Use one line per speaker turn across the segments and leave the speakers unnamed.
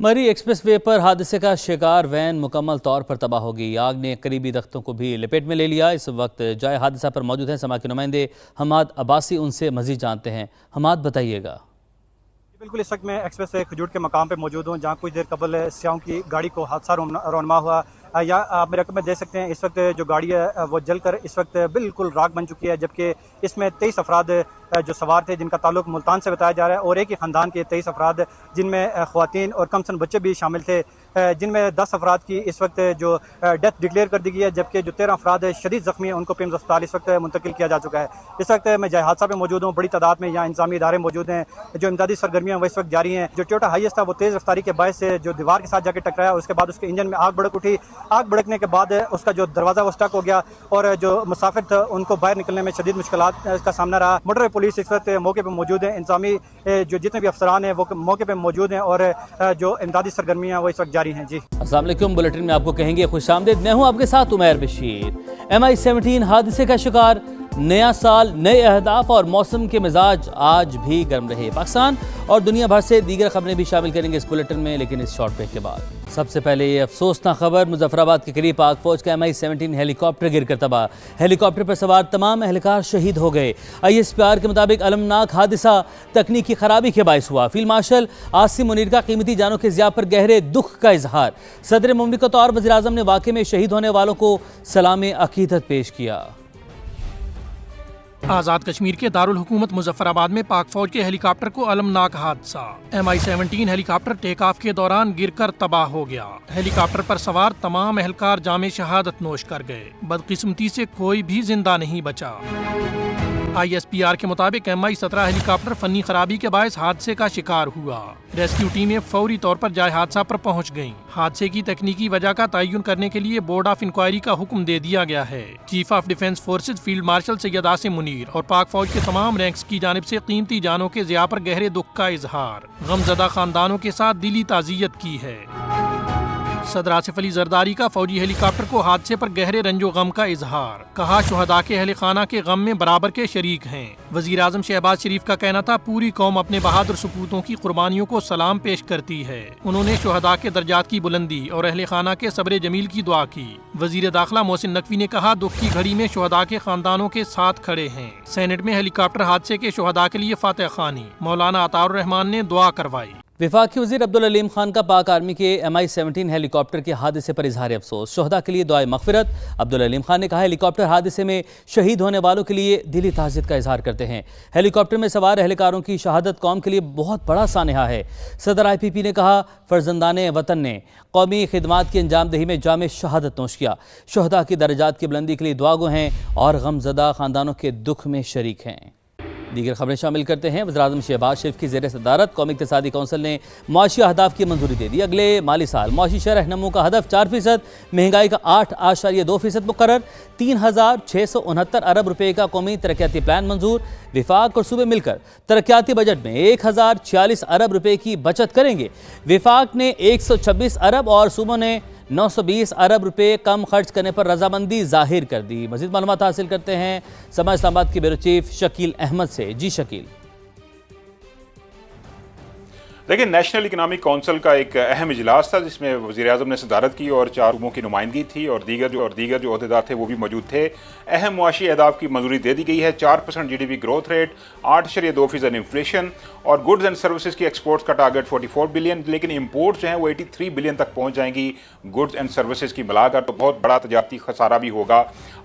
मरी express way पर हादसे का शिकार वैन मुकम्मल तौर पर तबाह हो गई। आग ने करीबी दख्तों को भी लपेट में ले लिया। इस वक्त जाए हादसा पर मौजूद हैं समा के नुमाइंदे हमाद अब्बासी, उनसे मजीद जानते हैं। हमाद, बताइएगा।
बिल्कुल, इस वक्त मैं एक्सप्रेस वे खजूर के मकाम पर मौजूद हूँ, जहाँ कुछ देर कबल स्याहों की गाड़ी को हादसा रौनमा हुआ। या आप मेरे में देख सकते हैं, इस वक्त जो गाड़ी है वो जलकर इस वक्त बिल्कुल राख बन चुकी है, जबकि इसमें 23 अफराद जो सवार थे, जिनका ताल्लुक मुल्तान से बताया जा रहा है, और एक ही ख़ानदान के 23 अफराद, जिनमें ख़वातीन और कमसन बच्चे भी शामिल थे, जिनमें 10 अफराद की इस वक्त जो डेथ डिक्लेयर कर दी गई है, जबकि जो 13 अफराद शदीद ज़ख्मी हैं उनको पिम्स अस्पताल इस वक्त मुंतकिल किया जा चुका है। इस वक्त मैं जाए हादसा पे मौजूद हूँ। बड़ी तादाद में यहाँ इंतजामी इदारे मौजूद हैं, जो इमदादी सरगर्मियाँ वो इस वक्त जारी हैं। जो टोयोटा हाईएस्ट था वो तेज़ रफ्तारी के बायस से जो दीवार के साथ जाकर टकराया, उसके बाद उसके इंजन में आग भड़क उठी। आग भड़कने के बाद उसका जो दरवाज़ा वो स्टक हो गया और जो मुसाफिर थे उनको बाहर निकलने में शदीद मुश्किलात का सामना रहा। मोटर पुलिस इस वक्त मौके पर मौजूद है, इंतजामी जो जितने भी अफसरान हैं वो मौके पर मौजूद हैं और जो इमदादी सरगर्मियाँ वो इस वक्त जारी हैं। जी अस्सलाम
वालेकुम। बुलेटिन में आपको कहेंगे खुश आमदीद। मैं हूं आपके साथ उमैर बशीर। MI-17 हादसे का शिकार, नया साल, नए अहदाफ और मौसम के मिजाज आज भी गर्म रहे। पाकिस्तान और दुनिया भर से दीगर खबरें भी शामिल करेंगे इस बुलेटिन में, लेकिन इस शॉर्ट ब्रेक के बाद। सबसे पहले ये अफसोसनाक खबर, मुजफ्फराबाद के करीब पाक फौज का MI-17 हेलीकॉप्टर गिरकर तबाह। हेलीकॉप्टर पर सवार तमाम एहलकार शहीद हो गए। ISPR के मुताबिक अलमनाक हादसा तकनीकी खराबी के बायस हुआ। फील्ड मार्शल आसिम मुनीर का कीमती जानों के ज़िया पर गहरे दुख का इजहार। सदर मुमलिकत और वज़ीर आज़म ने वाक़े में शहीद होने वालों को सलाम अक़ीदत पेश किया।
आज़ाद कश्मीर के दारुल हुकूमत मुजफ्फराबाद में पाक फौज के हेलीकॉप्टर को अलमनाक हादसा। MI-17 हेलीकॉप्टर टेक ऑफ के दौरान गिरकर तबाह हो गया। हेलीकॉप्टर पर सवार तमाम एहलकार जामे शहादत नोश कर गए। बदकिस्मती से कोई भी जिंदा नहीं बचा। ISPR के मुताबिक MI-17 हेलीकॉप्टर फनी खराबी के बायस हादसे का शिकार हुआ। रेस्क्यू टीमें फौरी तौर पर जाए हादसा पर पहुंच गईं। हादसे की तकनीकी वजह का तयन करने के लिए बोर्ड ऑफ इंक्वायरी का हुक्म दे दिया गया है। Chief of defence forces field marshal Syed Asim Munir और पाक फौज के तमाम रैंक्स की जानिब से कीमती जानों के ज़िया पर गहरे दुख का इजहार। गमजदा खानदानों के साथ दिली ताज़ियत की है। सदर आसिफ अली जरदारी का फौजी हेलीकॉप्टर को हादसे पर गहरे रंजो गम का इजहार। कहा, शुहदा के अहले खाना के गम में बराबर के शरीक हैं। वजीर आजम शहबाज शरीफ का कहना था, पूरी कौम अपने बहादुर सपूतों की कुर्बानियों को सलाम पेश करती है। उन्होंने शुहदा के दर्जात की बुलंदी और अहले खाना के सब्र जमील की दुआ की। वजीर दाखिला मोहसिन नकवी ने कहा, दुख की घड़ी में शुहदा के खानदानों के साथ खड़े हैं। सेनेट में हेलीकॉप्टर हादसे के शुहदा के लिए फातह खानी मौलाना अताउर रहमान ने दुआ करवाई।
वफाकी वज़ीर अब्दुल अलीम खान का पाक आर्मी के MI-17 हेलीकॉप्टर के हादसे पर इजहार अफसोस। शुहदा के लिए दुआए मग़फ़िरत। अब्दुल अलीम खान ने कहा, हेलीकॉप्टर हादसे में शहीद होने वालों के लिए दिली ताज़ियत का इजहार करते हैं। हेलीकॉप्टर में सवार एहलकारों की शहादत कौम के लिए बहुत बड़ा सानहा है। सदर IPP ने कहा, फ़र्जंदाने वतन ने कौमी खिदमात की अंजाम दही में जामे शहादत नोश किया। शुहदा की दर्जात की बुलंदी के लिए दुआगो हैं और गमज़दा ख़ानदानों के दुख में शरीक हैं। दीगर खबरें शामिल करते हैं। वज़ीर-ए-आज़म शहबाज शरीफ की ज़ेर सदारत कौमी इक़्तिसादी कौंसिल ने मुआशी अहदाफ की मंजूरी दे दी। अगले माली साल मुआशी शरह नमू का हदफ 4%, महंगाई का 8.2% मुकर्रर। 3,669 अरब रुपए का कौमी तरक्याती प्लान मंजूर। विफाक और सूबे मिलकर तरक्याती बजट में 1,046 अरब रुपए की बचत करेंगे। विफाक ने 126 अरब और सूबों ने 920 अरब रुपए कम खर्च करने पर रजामंदी जाहिर कर दी। मज़ीद मालूमात हासिल करते हैं समा इस्लामाबाद के ब्यूरो चीफ शकील अहमद से। जी शकील।
देखिए, नेशनल इकनॉमिक काउंसिल का एक अहम इजलास था जिसमें वज़ीर आज़म ने सदारत की और 4 सूबों की नुमाइंदगी थी और दीगर जो अहदेदार थे वो भी मौजूद थे। अहम मुआशी अहदाफ की मंजूरी दे दी गई है। 4% GDP ग्रोथ रेट, 8.2% इन्फ्लेशन और गुड्स एंड सर्विसेज की एक्सपोर्ट्स का टारगेट 44 बिलियन, लेकिन इंपोर्ट्स जो हैं वो 83 बिलियन तक पहुँच जाएंगी गुड्स एंड सर्विसेज की मिलाकर, तो बहुत बड़ा तजारती खसारा भी होगा।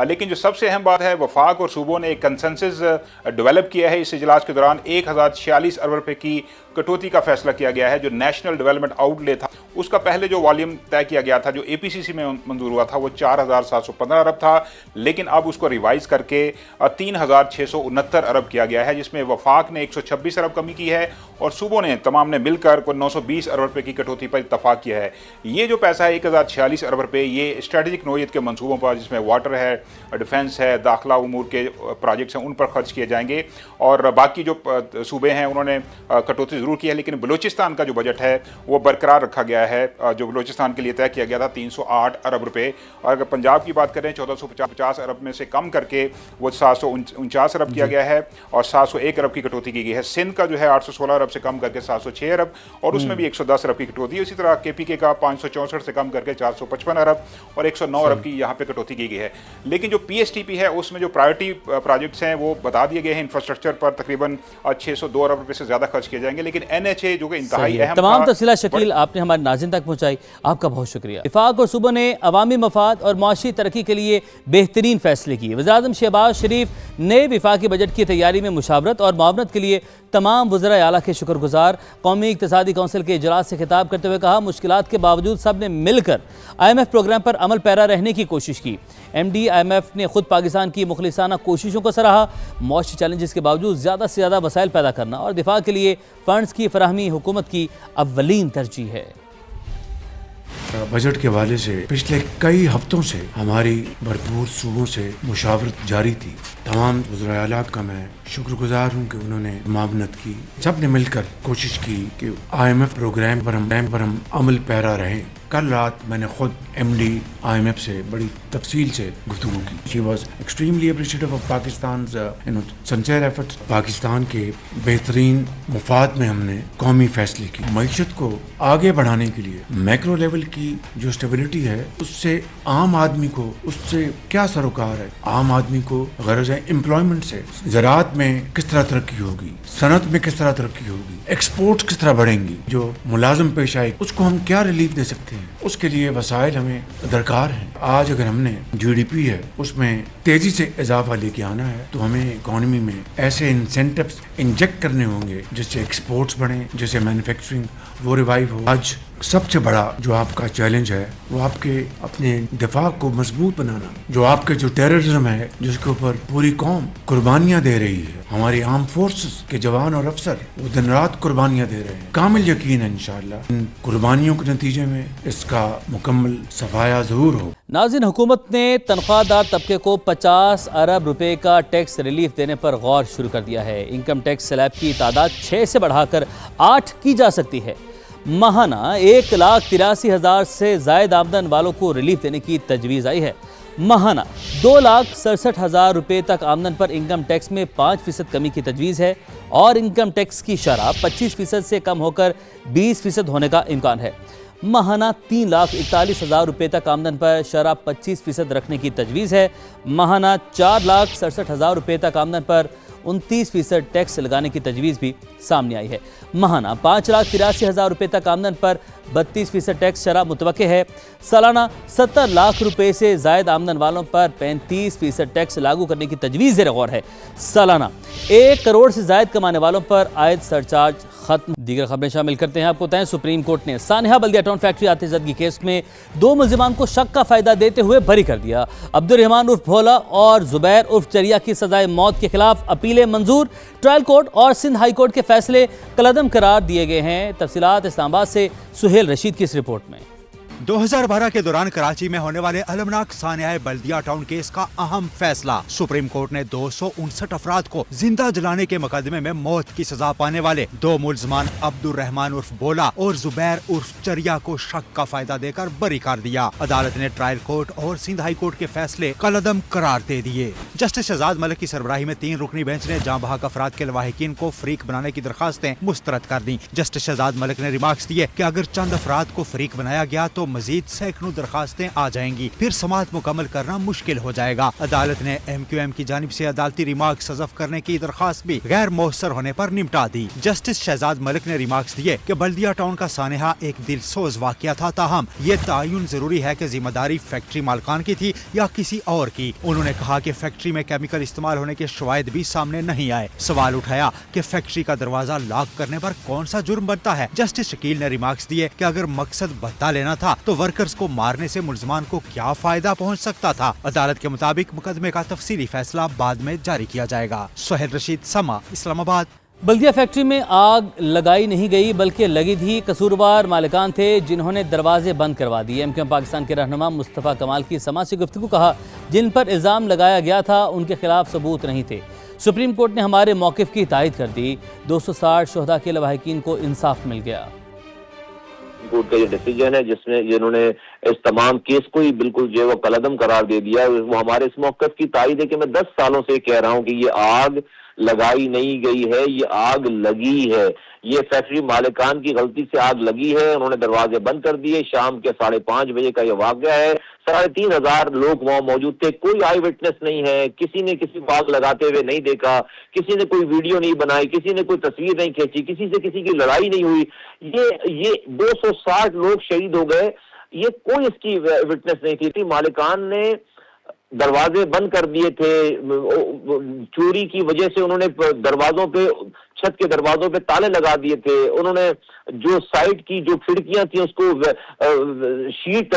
लेकिन जो सबसे अहम बात है, वफाक और सूबों ने एक कंसेंसस डेवलप किया है। इस इजलास के दौरान 1,046 अरब रुपये की कटौती का फैसला किया गया है। जो नेशनल डेवलपमेंट आउटले था उसका पहले जो वॉल्यूम तय किया गया था, जो APCC में मंजूर हुआ था, वो 4,715 अरब था, लेकिन अब उसको रिवाइज करके 3,669 अरब किया गया है, जिसमें वफाक ने 126 अरब कमी की है और सूबों ने तमाम ने मिलकर को 920 अरब रुपये की कटौती पर इत्तफाक किया है। ये जो पैसा है 1,046 अरब रुपये, ये स्ट्रेटेजिक नोयत के मंसूबों पर, जिसमें वाटर है, डिफेंस है, दाखिला उमूर के प्रोजेक्ट्स हैं, उन पर खर्च किए जाएंगे। और बाकी जो सूबे हैं उन्होंने कटौती ज़रूर की है, लेकिन बलूचिस्तान का जो बजट है वो बरकरार रखा गया गया है, जो बलूचिस्तान के लिए तय किया गया था 308 अरब रुपए, और अगर पंजाब की बात करें 1450 अरब में से कम करके वो 749 अरब किया गया है, और 701 अरब की कटौती की गई है। सिंध का जो है 816 अरब से कम करके 706 अरब, और उसमें भी 110 अरब की कटौती है। इसी तरह केपीके का 564 से कम करके 455 अरब और 109 अरब की यहाँ पे कटौती की गई है। लेकिन जो पीएसटीपी है उसमें जो प्रायोरिटी प्रोजेक्ट्स हैं वो बता दिए गए हैं। इंफ्रास्ट्रक्चर पर तकरीबन 602 अरब रुपए से ज़्यादा खर्च किए जाएंगे, लेकिन एनएचए जो कि इंतहाई अहम
तमाम तफसीलात शकील आपने हमारे नाज़रीन तक पहुँचाई, आपका बहुत शुक्रिया। वफाक और सूबों ने अवामी मफाद और मुआशी तरक्की के लिए बेहतरीन फैसले किए। वज़ीर-ए-आज़म शहबाज शरीफ नए वफाकी बजट की तैयारी में मुशावरत और मुआवनत के लिए तमाम वज़राए आला के शुक्रगुजार। कौमी इक़्तिसादी कौंसिल के इजलास से खिताब करते हुए कहा, मुश्किलात के बावजूद सब ने मिलकर IMF प्रोग्राम पर अमल पैरा रहने की कोशिश की। MD IMF ने खुद पाकिस्तान की मुखलिसाना कोशिशों को सराहा। मुआशी चैलेंजेस के बावजूद ज़्यादा से ज़्यादा वसाइल पैदा करना और दिफा के लिए फंड्स की फराहमी हुकूमत की अव्वलीन तरजीह है।
बजट के हवाले से पिछले कई हफ्तों से हमारी भरपूर सूबों से मुशावरत जारी थी। तमाम वज़राए आला का मैं शुक्रगुजार हूँ कि उन्होंने मुआवनत की। सब ने मिलकर कोशिश की कि IMF प्रोग्राम पर हम अमल पैरा रहें। कल रात मैंने खुद MD IMF से बड़ी तफसील से गुफ्तगू की। She was extremely appreciative of Pakistan sincere efforts. Pakistan के बेहतरीन मुफाद में हमने कौमी फैसले की। मईशत को आगे बढ़ाने के लिए मैक्रो लेवल की जो स्टेबिलिटी है उससे आम आदमी को उससे क्या सरोकार है। आम आदमी को गरज है एम्प्लॉयमेंट से। ज़राअत में किस तरह तरक्की होगी, सनत में किस तरह तरक्की होगी, एक्सपोर्ट्स किस तरह बढ़ेंगी, जो मुलाजिम पेश आए उसको हम क्या रिलीफ दे सकते हैं, उसके लिए वसाइल हमें दरकार हैं। आज अगर हमने GDP है उसमें तेजी से इजाफा लेके आना है तो हमें इकोनॉमी में ऐसे इंसेंटिव्स इंजेक्ट करने होंगे जिससे एक्सपोर्ट्स बढ़ें, जिससे मैन्युफैक्चरिंग वो रिवाइव हो। आज सबसे बड़ा जो आपका चैलेंज है वो आपके अपने दिफा को मजबूत बनाना, जो आपके जो टेररिज्म है जिसके ऊपर पूरी कौम कुर्बानियां दे रही है। हमारी आर्म फोर्सेस के जवान और अफसर वो दिन रात कुर्बानियां दे रहे हैं। कामिल यकीन है इंशाअल्लाह इन कुर्बानियों के नतीजे में इसका मुकम्मल सफाया जरूर हो।
नाज़रीन, हुकूमत ने तनख्वाहदार तबके को 50 अरब रुपए का टैक्स रिलीफ देने पर गौर शुरू कर दिया है। इनकम टैक्स स्लैब की तादाद 6 से बढ़ाकर 8 की जा सकती है। माहाना 1,83,000 से ज़ायद आमदन वालों को रिलीफ देने की तजवीज़ आई है। माहाना 2,67,000 रुपये तक आमदन पर इनकम टैक्स में 5% कमी की तजवीज़ है और इनकम टैक्स की शरह 25% से कम होकर 20% होने का इम्कान है। माहाना 3,41,000 रुपये तक आमदन पर शरह 25% रखने की तजवीज़ है। माहाना 4,67,000 रुपये तक आमदन पर 29% टैक्स लगाने की तजवीज़ भी सामने आई है। माहाना 5,83,000 रुपये तक आमदन पर 32% टैक्स शरह मुतवक्के है। सालाना 70 लाख रुपए से ज़ायद आमदन वालों पर 35% टैक्स लागू करने की तजवीज़ ज़ेर गौर है। सालाना 1 करोड़ से ज़ायद कमाने वालों पर आयद सरचार्ज खत्म। दीगर खबरें शामिल करते हैं आपको बताएं, सुप्रीम कोर्ट ने सानिहा बल्दिया टाउन फैक्ट्री आतिशबाजी केस में 2 मुल्जिमान को शक का फायदा देते हुए बरी कर दिया। अब्दुर्रहमान उर्फ भोला और जुबैर उर्फ चरिया की सजाए मौत के खिलाफ अपीलें मंजूर। ट्रायल कोर्ट और सिंध हाई कोर्ट के फैसले कलअदम करार दिए गए हैं। तफसीलात इस्लामाबाद से सुहेल रशीद की इस रिपोर्ट में।
2012 के दौरान कराची में होने वाले अलमनाक सानिया बल्दिया टाउन केस का अहम फैसला। सुप्रीम कोर्ट ने 259 अफराद को जिंदा जलाने के मुकदमे में मौत की सजा पाने वाले 2 मुल्जमान अब्दुर्रहमान उर्फ बोला और जुबैर उर्फ चरिया को शक का फायदा देकर बरी कर दिया। अदालत ने ट्रायल कोर्ट और सिंध हाई कोर्ट के फैसले कलअदम करार दे दिए। जस्टिस शहजाद मलिक की सरबराही में 3 रुकनी बेंच ने जाँ बहक अफराद के लवाहिकीन को फरीक बनाने की दरखास्तें मुस्तरद कर दी। जस्टिस शहजाद मलिक ने रिमार्क्स दिए कि अगर चंद अफराद को फरीक बनाया गया तो मजीद सैकड़ों दरखास्तें आ जाएंगी, फिर समाअत मुकम्मल करना मुश्किल हो जाएगा। अदालत ने MQM की जानिब से अदालती रिमार्क्स हज़फ करने की दरखास्त भी गैर मौसर होने पर निपटा दी। जस्टिस शहजाद मलिक ने रिमार्क्स दिए कि बल्दिया टाउन का सानिहा एक दिलसोज वाकया था, ताहम ये तयन जरूरी है कि जिम्मेदारी फैक्ट्री मालकान की थी या किसी और की। उन्होंने कहा कि फैक्ट्री में केमिकल इस्तेमाल होने के शवाहिद भी सामने नहीं आए। सवाल उठाया कि फैक्ट्री का दरवाजा लॉक करने पर कौन सा जुर्म बनता है। जस्टिस शकील ने रिमार्क्स दिए कि अगर मकसद बता लेना था तो वर्कर्स को मारने से मुल्जिमान को क्या फायदा पहुंच सकता था। अदालत के मुताबिक मुकदमे का तफसीली फैसला बाद में जारी किया जाएगा। सुहेल रशीद, समा, इस्लामाबाद।
बल्दिया फैक्ट्री में आग लगाई नहीं गई बल्कि लगी थी। कसूरवार मालिकान थे जिन्होंने दरवाजे बंद करवा दिए। MQM पाकिस्तान के रहनुमा मुस्तफ़ा कमाल की समा से गुफ्तगू कहा, जिन पर इल्ज़ाम लगाया गया था उनके खिलाफ सबूत नहीं थे। सुप्रीम कोर्ट ने हमारे मौक़िफ़ की तायद कर दी। 260 शुहदा के लवाहिकीन को इंसाफ मिल गया।
کورٹ کا یہ ڈیسیجن ہے جس میں جنہوں نے اس تمام کیس کو ہی بالکل جو ہے وہ کالعدم قرار دے دیا. وہ ہمارے اس موقف کی تائید ہے کہ میں 10 سالوں سے کہہ رہا ہوں کہ یہ آگ لگائی نہیں گئی ہے, یہ آگ لگی ہے. یہ فیکٹری مالکان کی غلطی سے آگ لگی ہے, انہوں نے دروازے بند کر دیے. شام کے 5:30 بجے کا یہ واقعہ ہے. 3,500 لوگ وہاں موجود تھے, کوئی آئی وٹنس نہیں ہے, کسی نے کسی کو آگ لگاتے ہوئے نہیں دیکھا, کسی نے کوئی ویڈیو نہیں بنائی, کسی نے کوئی تصویر نہیں کھینچی, کسی سے کسی کی لڑائی نہیں ہوئی. یہ 260 لوگ شہید ہو گئے, یہ کوئی اس کی وٹنس نہیں تھی. مالکان نے دروازے بند کر دیے تھے, چوری کی وجہ سے انہوں نے دروازوں پہ, چھت کے دروازوں پہ تالے لگا دیے تھے. انہوں نے جو سائڈ کی جو کھڑکیاں تھیں اس کو شیٹ,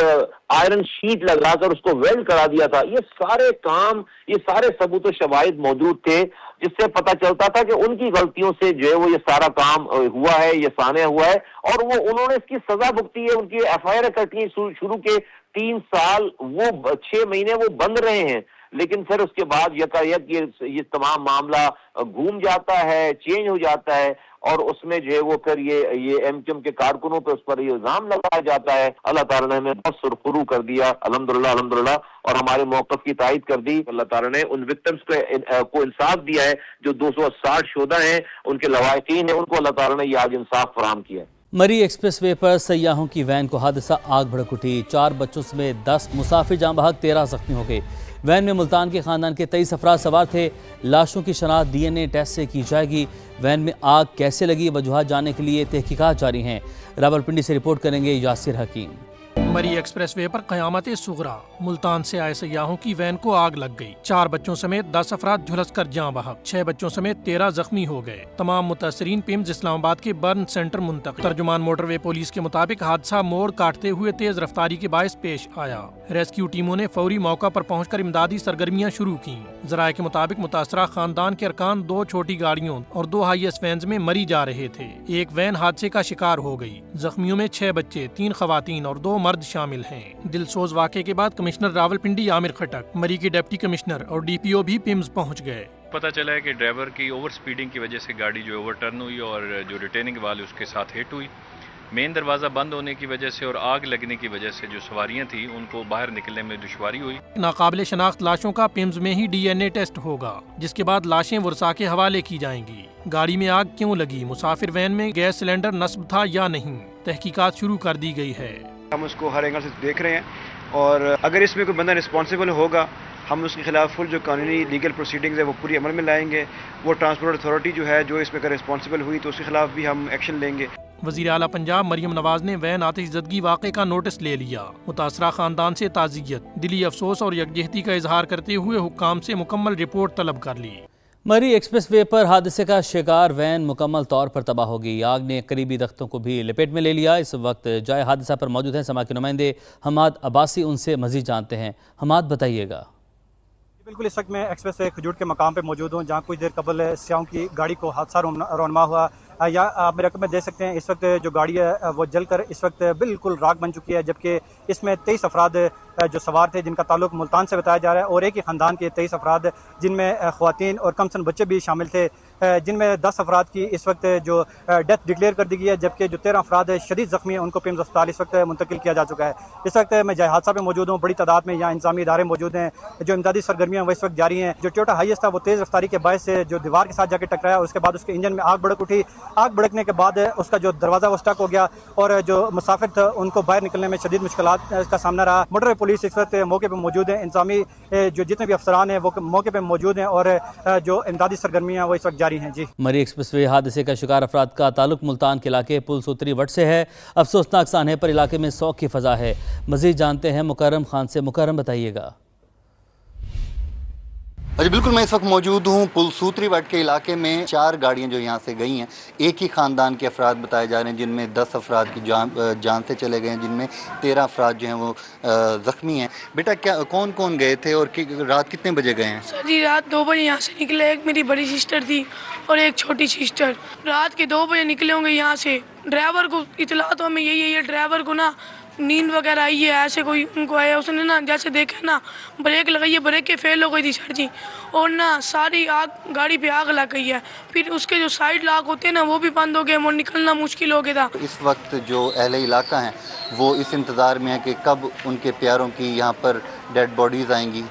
آئرن شیٹ لگا کر اس کو ویلڈ کرا دیا تھا. یہ سارے کام, یہ سارے ثبوت و شواہد موجود تھے جس سے پتہ چلتا تھا کہ ان کی غلطیوں سے جو ہے وہ یہ سارا کام ہوا ہے, یہ سانحہ ہوا ہے, اور وہ انہوں نے اس کی سزا بھگتی ہے. ان کی FIR کٹی شروع کے 3 سال, وہ 6 مہینے وہ بند رہے ہیں, لیکن پھر اس کے بعد یکایک یہ تمام معاملہ گھوم جاتا ہے, چینج ہو جاتا ہے, اور اس میں جو ہے وہ پھر یہ MQM کے کارکنوں پہ اس پر یہ الزام لگایا جاتا ہے. اللہ تعالیٰ نے ہمیں بہت سرخرو کر دیا, الحمدللہ, اور ہمارے موقف کی تائید کر دی. اللہ تعالیٰ نے ان وکٹمز کو انصاف دیا ہے, جو 260 شہدا ہیں, ان کے لواحقین ہیں, ان کو اللہ تعالیٰ نے یہ آج انصاف فراہم کیا ہے.
مری ایکسپریس وے پر سیاحوں کی وین کو حادثہ آگ بھڑک اٹھی. 4 بچوں سمیت 10 مسافر جاں بحق, 13 زخمی ہو گئے. وین میں ملتان کے خاندان کے 23 افراد سوار تھے. لاشوں کی شناخت DNA ٹیسٹ سے کی جائے گی. وین میں آگ کیسے لگی, وجوہات جاننے کے لیے تحقیقات جاری ہیں. راولپنڈی سے رپورٹ کریں گے یاسر حکیم.
مری ایکسپریس وے پر قیامت صغرا, ملتان سے آئے سیاحوں کی وین کو آگ لگ گئی. 4 بچوں سمیت 10 افراد جھلس کر جاں بحق, 6 بچوں سمیت 13 زخمی ہو گئے. تمام متاثرین پیمز اسلام آباد کے برن سینٹر منتقل. ترجمان موٹر وے پولیس کے مطابق حادثہ موڑ کاٹتے ہوئے تیز رفتاری کے باعث پیش آیا. ریسکیو ٹیموں نے فوری موقع پر پہنچ کر امدادی سرگرمیاں شروع کی. ذرائع کے مطابق متاثرہ خاندان کے ارکان 2 چھوٹی گاڑیوں اور 2 ہائی ایس وینز میں مری جا رہے تھے. ایک وین حادثے کا شکار ہو گئی. زخمیوں میں 6 بچے, 3 خواتین اور 2 مرد شامل ہیں. دلسوز واقعے کے بعد کمشنر راولپنڈی عامر خٹک, مری کے ڈپٹی کمشنر اور DPO بھی پیمز پہنچ گئے.
پتہ چلا ہے کہ ڈرائیور کی اوور سپیڈنگ کی وجہ سے گاڑی جو اوور ٹرن ہوئی اور جو ریٹیننگ والے اس کے ساتھ ہٹ ہوئی. مین دروازہ بند ہونے کی وجہ سے اور آگ لگنے کی وجہ سے جو سواریاں تھیں ان کو باہر نکلنے میں دشواری ہوئی.
ناقابل شناخت لاشوں کا پیمز میں ہی DNA ٹیسٹ ہوگا, جس کے بعد لاشیں ورثاء کے حوالے کی جائیں گی. گاڑی میں آگ کیوں لگی, مسافر وین میں گیس سلنڈر نصب تھا یا نہیں, تحقیقات شروع کر دی گئی ہے.
ہم اس کو ہر اینگل سے دیکھ رہے ہیں, اور اگر اس میں کوئی بندہ رسپانسبل ہوگا ہم اس کے خلاف فل جو قانونی لیگل پروسیڈنگز ہے وہ پوری عمل میں لائیں گے. وہ ٹرانسپورٹ اتھارٹی جو ہے جو اس میں اگر رسپانسبل ہوئی تو اس کے خلاف بھی ہم ایکشن لیں گے.
وزیر اعلیٰ پنجاب مریم نواز نے وین آتش زدگی واقعے کا نوٹس لے لیا. متاثرہ خاندان سے تعزیت, دلی افسوس اور یکجہتی کا اظہار کرتے ہوئے حکام سے مکمل رپورٹ طلب کر لی.
مری ایکسپریس وے پر حادثے کا شکار وین مکمل طور پر تباہ ہو گئی. آگ نے قریبی درختوں کو بھی لپیٹ میں لے لیا. اس وقت جائے حادثہ پر موجود ہیں سما کے نمائندے حماد عباسی, ان سے مزید جانتے ہیں. حماد, بتائیے گا.
بالکل اس وقت میں ایکسپریس وے کھجور کے مقام پہ موجود ہوں, جہاں کچھ دیر قبل سیاحوں کی گاڑی کو حادثہ رونما ہوا. یا آپ میرے رقم میں دیکھ سکتے ہیں اس وقت جو گاڑی ہے وہ جل کر اس وقت بالکل راکھ بن چکی ہے, جبکہ اس میں 23 افراد جو سوار تھے جن کا تعلق ملتان سے بتایا جا رہا ہے, اور ایک ہی خاندان کے 23 افراد جن میں خواتین اور کم سن بچے بھی شامل تھے, جن میں 10 افراد کی اس وقت جو ڈیتھ ڈکلیئر کر دی گئی ہے, جبکہ جو 13 افراد شدید زخمی ہیں ان کو پیمز اسپتال اس وقت منتقل کیا جا چکا ہے. اس وقت میں جائے حادثہ پہ موجود ہوں, بڑی تعداد میں یہاں انتظامی ادارے موجود ہیں, جو امدادی سرگرمیاں وہ اس وقت جاری ہیں. جو ٹویوٹا ہائیس تھا وہ تیز رفتاری کے باعث سے جو دیوار کے ساتھ جا کے ٹکرایا, اس کے بعد اس کے انجن میں آگ بھڑک اٹھی. آگ بھڑکنے کے بعد اس کا جو دروازہ وہ سٹک ہو گیا, اور جو مسافر تھے ان کو باہر نکلنے میں شدید مشکلات کا سامنا رہا. موٹر پولیس اس وقت موقع پہ موجود ہے, انتظامی جو جتنے بھی افسران ہیں وہ موقع پہ موجود ہیں, اور جو امدادی سرگرمیاں وہ اس وقت جاری ہیں. جی,
مری ایکسپریس وے حادثے کا شکار افراد کا تعلق ملتان کے علاقے پل سوتری وٹ سے ہے. افسوسناک سانحے پر علاقے میں سوگ کی فضا ہے. مزید جانتے ہیں مکرم خان سے. مکرم, بتائیے گا.
جی بالکل, میں اس وقت موجود ہوں پل سوتری وٹ کے علاقے میں. 4 گاڑیاں جو یہاں سے گئی ہیں, ایک ہی خاندان کے افراد بتائے جا رہے ہیں, جن میں 10 افراد کی جان سے چلے گئے ہیں, جن میں 13 افراد جو ہیں وہ زخمی ہیں. بیٹا, کیا کون کون گئے تھے اور رات کتنے بجے گئے ہیں؟
سر جی, رات 2 بجے یہاں سے نکلے. ایک میری بڑی سسٹر تھی اور ایک چھوٹی سسٹر. رات کے 2 بجے نکلے ہوں گے یہاں سے. ڈرائیور کو اطلاع تو ہمیں یہی ہے, ڈرائیور کو نا نیند وغیرہ آئی ہے، ایسے کوئی ان کو آیا، اس نے نا جیسے دیکھا نا بریک لگائی ہے، بریک کے فیل ہو گئی تھی سر جی، اور نا ساری آگ گاڑی پہ آگ لگ گئی ہے، پھر اس کے جو سائڈ لاک ہوتے ہیں نا وہ بھی بند ہو گئے، وہ نکلنا مشکل ہو گیا تھا۔
اس وقت جو اہل علاقہ ہیں وہ اس انتظار میں ہیں کہ کب ان کے پیاروں کی یہاں پر ڈیڈ باڈیز آئیں گی